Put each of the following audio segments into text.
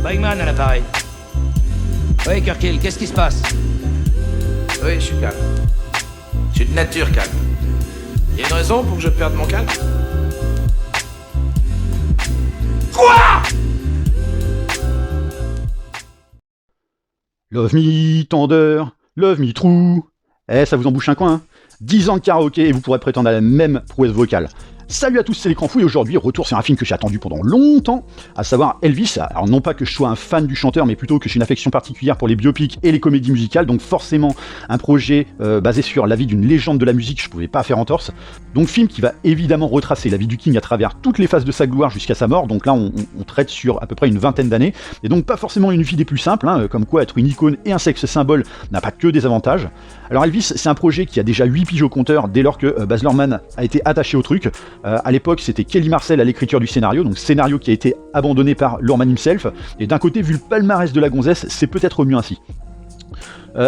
Bregman à l'appareil. Oui, Kirkhill, qu'est-ce qui se passe? Oui, je suis calme. Je suis de nature calme. Y a une raison pour que je perde mon calme? Quoi? Love me tender, love me true. Ça vous embouche un coin, hein. 10 ans de karaoké et vous pourrez prétendre à la même prouesse vocale. Salut à tous, c'est l'écran fou et aujourd'hui retour sur un film que j'ai attendu pendant longtemps, à savoir Elvis. Alors non pas que je sois un fan du chanteur, mais plutôt que j'ai une affection particulière pour les biopics et les comédies musicales, donc forcément un projet basé sur la vie d'une légende de la musique, je pouvais pas faire entorse. Donc film qui va évidemment retracer la vie du King à travers toutes les phases de sa gloire jusqu'à sa mort, donc là on traite sur à peu près une vingtaine d'années, et donc pas forcément une vie des plus simples, hein, comme quoi être une icône et un sexe symbole n'a pas que des avantages. Alors Elvis, c'est un projet qui a déjà 8 piges au compteur dès lors que Baz Luhrmann a été attaché au truc. À l'époque, c'était Kelly Marcel à l'écriture du scénario, donc scénario qui a été abandonné par Luhrmann himself, et d'un côté, vu le palmarès de la gonzesse, c'est peut-être mieux ainsi.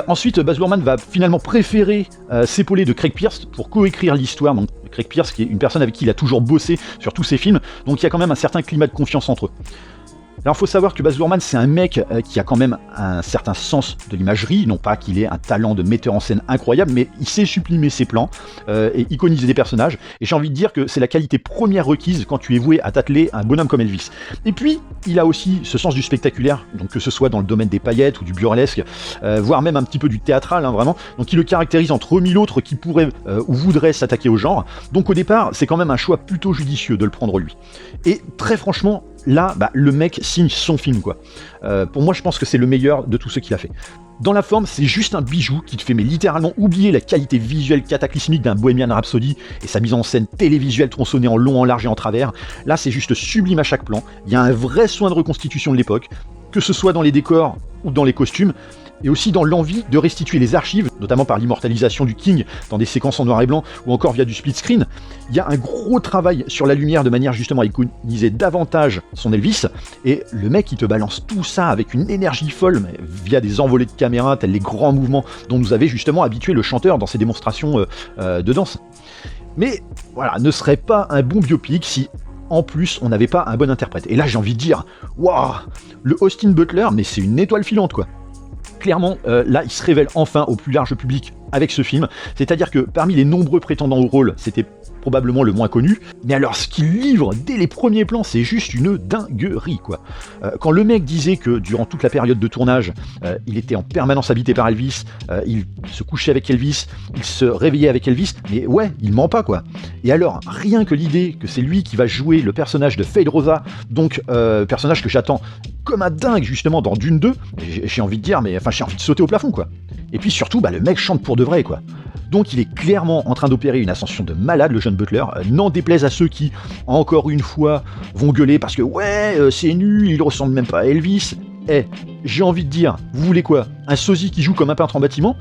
Ensuite, Baz Luhrmann va finalement préférer s'épauler de Craig Pearce pour coécrire l'histoire, donc Craig Pearce qui est une personne avec qui il a toujours bossé sur tous ses films, donc il y a quand même un certain climat de confiance entre eux. Alors il faut savoir que Baz Luhrmann c'est un mec qui a quand même un certain sens de l'imagerie, non pas qu'il ait un talent de metteur en scène incroyable, mais il sait sublimer ses plans et iconiser des personnages, et j'ai envie de dire que c'est la qualité première requise quand tu es voué à t'atteler un bonhomme comme Elvis. Et puis il a aussi ce sens du spectaculaire, donc que ce soit dans le domaine des paillettes ou du burlesque, voire même un petit peu du théâtral, hein, vraiment, donc il le caractérise entre mille autres qui pourraient ou voudraient s'attaquer au genre, donc au départ c'est quand même un choix plutôt judicieux de le prendre lui. Et très franchement, là, le mec signe son film, quoi. Pour moi, je pense que c'est le meilleur de tout ce qu'il a fait. Dans la forme, c'est juste un bijou qui te fait littéralement oublier la qualité visuelle cataclysmique d'un Bohemian Rhapsody et sa mise en scène télévisuelle tronçonnée en long, en large et en travers. Là, c'est juste sublime à chaque plan. Il y a un vrai soin de reconstitution de l'époque, que ce soit dans les décors ou dans les costumes, et aussi dans l'envie de restituer les archives, notamment par l'immortalisation du King dans des séquences en noir et blanc, ou encore via du split screen. Il y a un gros travail sur la lumière de manière justement à iconiser davantage son Elvis, et le mec il te balance tout ça avec une énergie folle, mais via des envolées de caméra, tels les grands mouvements dont nous avait justement habitué le chanteur dans ses démonstrations de danse. Mais voilà, ne serait pas un bon biopic si en plus on n'avait pas un bon interprète. Et là j'ai envie de dire, waouh, le Austin Butler, mais c'est une étoile filante quoi. Clairement, là, il se révèle enfin au plus large public avec ce film, c'est-à-dire que parmi les nombreux prétendants au rôle, c'était probablement le moins connu, mais alors ce qu'il livre dès les premiers plans, c'est juste une dinguerie, quoi. Quand le mec disait que durant toute la période de tournage, il était en permanence habité par Elvis, il se couchait avec Elvis, il se réveillait avec Elvis, mais ouais, il ment pas, quoi. Et alors, rien que l'idée que c'est lui qui va jouer le personnage de Fade Rosa, donc personnage que j'attends comme un dingue justement dans Dune 2, j'ai envie de dire, mais enfin j'ai envie de sauter au plafond, quoi. Et puis surtout, le mec chante pour de vrai, quoi. Donc il est clairement en train d'opérer une ascension de malade, le jeune Butler, n'en déplaise à ceux qui, encore une fois, vont gueuler parce que ouais, c'est nul, il ressemble même pas à Elvis. J'ai envie de dire, vous voulez quoi? Un sosie qui joue comme un peintre en bâtiment?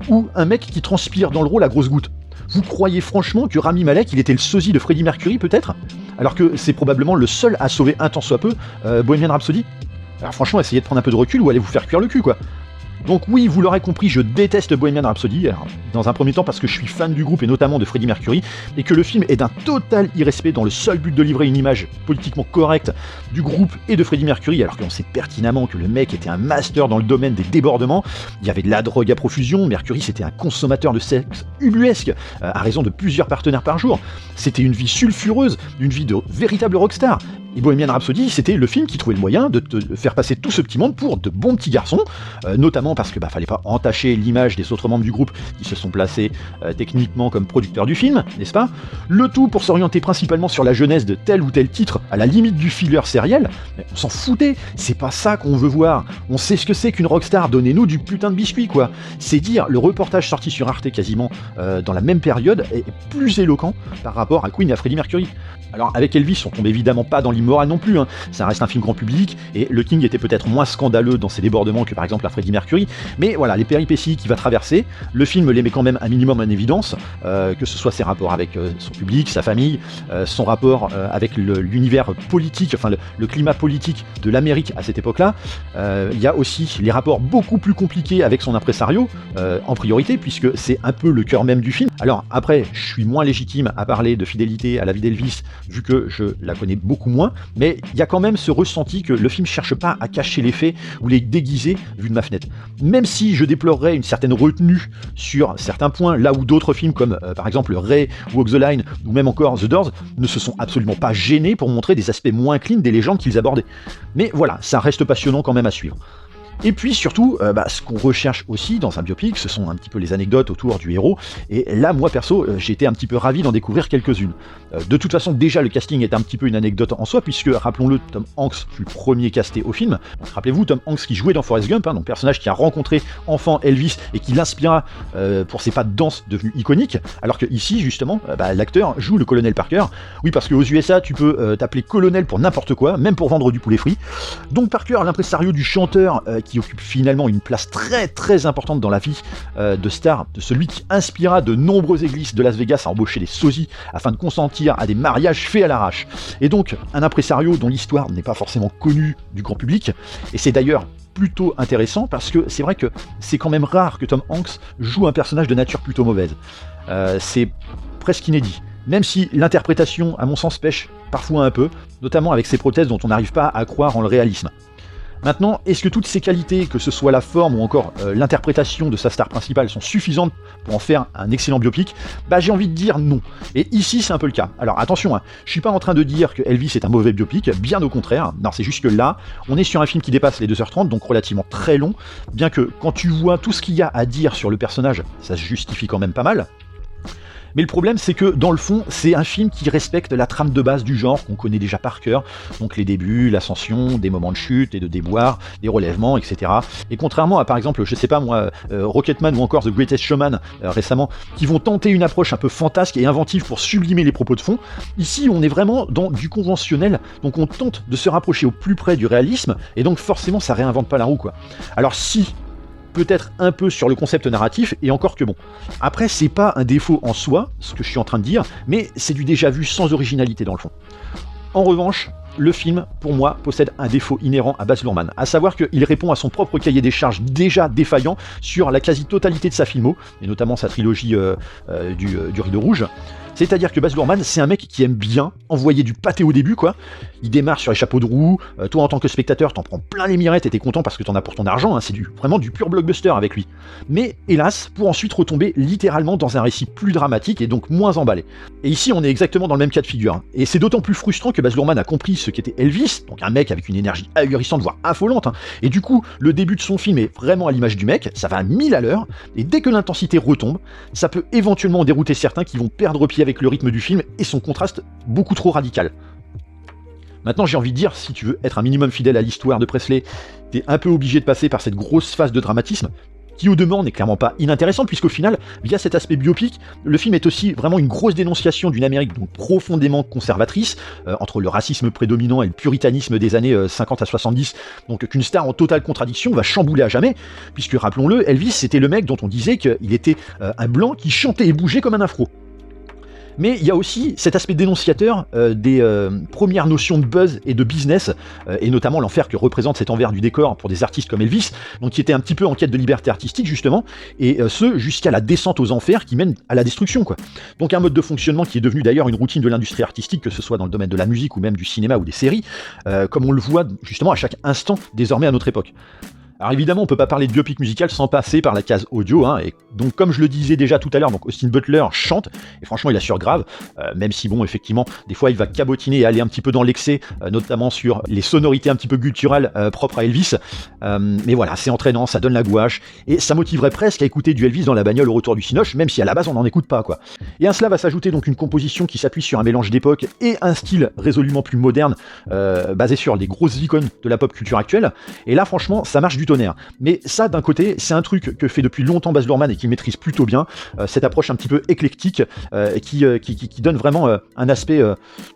Ou un mec qui transpire dans le rôle à grosses gouttes? Vous croyez franchement que Rami Malek, il était le sosie de Freddie Mercury, peut-être? Alors que c'est probablement le seul à sauver un tant soit peu Bohemian Rhapsody? Alors franchement, essayez de prendre un peu de recul ou allez vous faire cuire le cul, quoi. Donc oui, vous l'aurez compris, je déteste Bohemian Rhapsody, alors, dans un premier temps parce que je suis fan du groupe et notamment de Freddie Mercury, et que le film est d'un total irrespect dans le seul but de livrer une image politiquement correcte du groupe et de Freddie Mercury, alors qu'on sait pertinemment que le mec était un master dans le domaine des débordements, il y avait de la drogue à profusion, Mercury c'était un consommateur de sexe ubuesque, à raison de plusieurs partenaires par jour, c'était une vie sulfureuse, une vie de véritable rockstar. Et Bohemian Rhapsody, c'était le film qui trouvait le moyen de te faire passer tout ce petit monde pour de bons petits garçons, notamment parce que fallait pas entacher l'image des autres membres du groupe qui se sont placés techniquement comme producteurs du film, n'est-ce pas? Le tout pour s'orienter principalement sur la jeunesse de tel ou tel titre, à la limite du filler sériel. Mais on s'en foutait, c'est pas ça qu'on veut voir. On sait ce que c'est qu'une rockstar, donnez-nous du putain de biscuit, quoi. C'est dire, le reportage sorti sur Arte quasiment dans la même période est plus éloquent par rapport à Queen et à Freddie Mercury. Alors avec Elvis, on tombe évidemment pas dans l'immoral non plus, hein. Ça reste un film grand public, et le King était peut-être moins scandaleux dans ses débordements que par exemple la Freddie Mercury, mais voilà, les péripéties qu'il va traverser, le film les met quand même un minimum en évidence, que ce soit ses rapports avec son public, sa famille, son rapport avec l'univers politique, enfin le climat politique de l'Amérique à cette époque-là. Il y a aussi les rapports beaucoup plus compliqués avec son impresario, en priorité, puisque c'est un peu le cœur même du film. Alors après, je suis moins légitime à parler de fidélité à la vie d'Elvis, vu que je la connais beaucoup moins, mais il y a quand même ce ressenti que le film cherche pas à cacher les faits ou les déguiser vu de ma fenêtre. Même si je déplorerais une certaine retenue sur certains points, là où d'autres films comme par exemple Ray ou Walk the Line ou même encore The Doors ne se sont absolument pas gênés pour montrer des aspects moins clean des légendes qu'ils abordaient. Mais voilà, ça reste passionnant quand même à suivre. Et puis surtout, ce qu'on recherche aussi dans un biopic, ce sont un petit peu les anecdotes autour du héros, et là, moi perso, j'ai été un petit peu ravi d'en découvrir quelques-unes. De toute façon, déjà, le casting est un petit peu une anecdote en soi, puisque, rappelons-le, Tom Hanks fut le premier casté au film. Donc, rappelez-vous, Tom Hanks qui jouait dans Forrest Gump, donc personnage qui a rencontré enfant Elvis et qui l'inspira pour ses pas de danse devenus iconiques, alors que ici, justement, l'acteur joue le colonel Parker. Oui, parce qu'aux USA, tu peux t'appeler colonel pour n'importe quoi, même pour vendre du poulet frit. Donc Parker, l'impresario du chanteur, qui occupe finalement une place très très importante dans la vie de star, de celui qui inspira de nombreuses églises de Las Vegas à embaucher des sosies afin de consentir à des mariages faits à l'arrache. Et donc un impresario dont l'histoire n'est pas forcément connue du grand public, et c'est d'ailleurs plutôt intéressant parce que c'est vrai que c'est quand même rare que Tom Hanks joue un personnage de nature plutôt mauvaise. C'est presque inédit. Même si l'interprétation, à mon sens, pêche parfois un peu, notamment avec ses prothèses dont on n'arrive pas à croire en le réalisme. Maintenant, est-ce que toutes ces qualités, que ce soit la forme ou encore l'interprétation de sa star principale, sont suffisantes pour en faire un excellent biopic ? J'ai envie de dire non. Et ici, c'est un peu le cas. Alors attention, je suis pas en train de dire que Elvis est un mauvais biopic, bien au contraire. Non, c'est juste que là, on est sur un film qui dépasse les 2h30, donc relativement très long, bien que quand tu vois tout ce qu'il y a à dire sur le personnage, ça se justifie quand même pas mal. Mais le problème, c'est que, dans le fond, c'est un film qui respecte la trame de base du genre qu'on connaît déjà par cœur, donc les débuts, l'ascension, des moments de chute et de déboire, des relèvements, etc. Et contrairement à, par exemple, je sais pas moi, Rocketman ou encore The Greatest Showman, récemment, qui vont tenter une approche un peu fantasque et inventive pour sublimer les propos de fond, ici, on est vraiment dans du conventionnel, donc on tente de se rapprocher au plus près du réalisme, et donc forcément, ça réinvente pas la roue, quoi. Alors si peut-être un peu sur le concept narratif, et encore que bon. Après, c'est pas un défaut en soi, ce que je suis en train de dire, mais c'est du déjà vu sans originalité dans le fond. En revanche, le film, pour moi, possède un défaut inhérent à Baz Luhrmann, à savoir qu'il répond à son propre cahier des charges déjà défaillant sur la quasi-totalité de sa filmo, et notamment sa trilogie du Rideau Rouge. C'est-à-dire que Baz Luhrmann, c'est un mec qui aime bien envoyer du pâté au début, quoi. Il démarre sur les chapeaux de roue, toi en tant que spectateur, t'en prends plein les mirettes et t'es content parce que t'en as pour ton argent, c'est vraiment du pur blockbuster avec lui. Mais hélas, pour ensuite retomber littéralement dans un récit plus dramatique et donc moins emballé. Et ici, on est exactement dans le même cas de figure. Et c'est d'autant plus frustrant que Baz Luhrmann a compris ce qu'était Elvis, donc un mec avec une énergie ahurissante, voire affolante, et du coup, le début de son film est vraiment à l'image du mec, ça va à 1000 à l'heure, et dès que l'intensité retombe, ça peut éventuellement dérouter certains qui vont perdre pied avec le rythme du film et son contraste beaucoup trop radical. Maintenant, j'ai envie de dire, si tu veux être un minimum fidèle à l'histoire de Presley, t'es un peu obligé de passer par cette grosse phase de dramatisme, qui au demeurant n'est clairement pas inintéressante, puisqu'au final, via cet aspect biopic, le film est aussi vraiment une grosse dénonciation d'une Amérique donc profondément conservatrice, entre le racisme prédominant et le puritanisme des années 50 à 70, donc qu'une star en totale contradiction va chambouler à jamais, puisque rappelons-le, Elvis c'était le mec dont on disait qu'il était un blanc qui chantait et bougeait comme un afro. Mais il y a aussi cet aspect dénonciateur des premières notions de buzz et de business, et notamment l'enfer que représente cet envers du décor pour des artistes comme Elvis, donc qui étaient un petit peu en quête de liberté artistique justement, et ce jusqu'à la descente aux enfers qui mène à la destruction, quoi. Donc un mode de fonctionnement qui est devenu d'ailleurs une routine de l'industrie artistique, que ce soit dans le domaine de la musique ou même du cinéma ou des séries, comme on le voit justement à chaque instant désormais à notre époque. Alors évidemment, on peut pas parler de biopic musical sans passer par la case audio, et donc comme je le disais déjà tout à l'heure, donc Austin Butler chante, et franchement il assure grave, même si bon, effectivement, des fois il va cabotiner et aller un petit peu dans l'excès, notamment sur les sonorités un petit peu gutturales propres à Elvis, mais voilà, c'est entraînant, ça donne la gouache, et ça motiverait presque à écouter du Elvis dans la bagnole au retour du cinoche, même si à la base on n'en écoute pas, quoi. Et à cela va s'ajouter donc une composition qui s'appuie sur un mélange d'époque et un style résolument plus moderne, basé sur les grosses icônes de la pop culture actuelle, et là franchement ça marche du tonnerre. Mais ça, d'un côté, c'est un truc que fait depuis longtemps Baz Luhrmann et qu'il maîtrise plutôt bien, cette approche un petit peu éclectique qui donne vraiment un aspect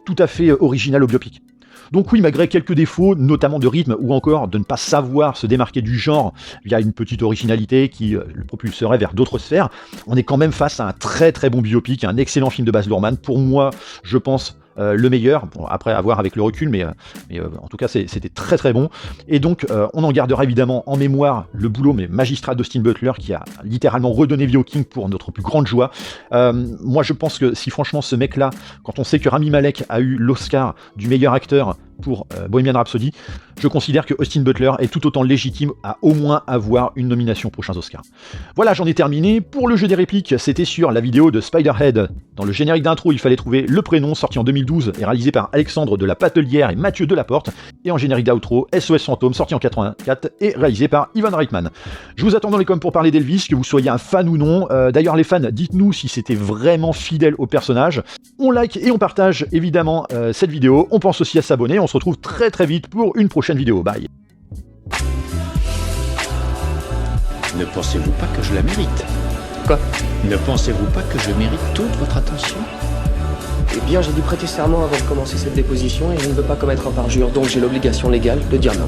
tout à fait original au biopic. Donc oui, malgré quelques défauts, notamment de rythme ou encore de ne pas savoir se démarquer du genre via une petite originalité qui le propulserait vers d'autres sphères, on est quand même face à un très très bon biopic, un excellent film de Baz Luhrmann. Pour moi, je pense le meilleur. Bon, après, à voir avec le recul, mais en tout cas, c'était très très bon. Et donc, on en gardera évidemment en mémoire le boulot mais magistral d'Austin Butler, qui a littéralement redonné vie au King pour notre plus grande joie. Moi, je pense que si franchement ce mec-là, quand on sait que Rami Malek a eu l'Oscar du meilleur acteur pour Bohemian Rhapsody, je considère que Austin Butler est tout autant légitime à au moins avoir une nomination aux prochains Oscars. Voilà, j'en ai terminé. Pour le jeu des répliques, c'était sur la vidéo de Spiderhead. Dans le générique d'intro, il fallait trouver le prénom, sorti en 2012 et réalisé par Alexandre de la Patelière et Mathieu Delaporte. Et en générique d'outro, SOS Fantôme, sorti en 84 et réalisé par Ivan Reitman. Je vous attends dans les coms pour parler d'Elvis, que vous soyez un fan ou non. D'ailleurs, les fans, dites-nous si c'était vraiment fidèle au personnage. On like et on partage évidemment cette vidéo. On pense aussi à s'abonner. On se retrouve très très vite pour une prochaine vidéo. Bye. Ne pensez-vous pas que je la mérite? Quoi? Ne pensez-vous pas que je mérite toute votre attention? Eh bien, j'ai dû prêter serment avant de commencer cette déposition et je ne veux pas commettre un parjure, donc j'ai l'obligation légale de dire non.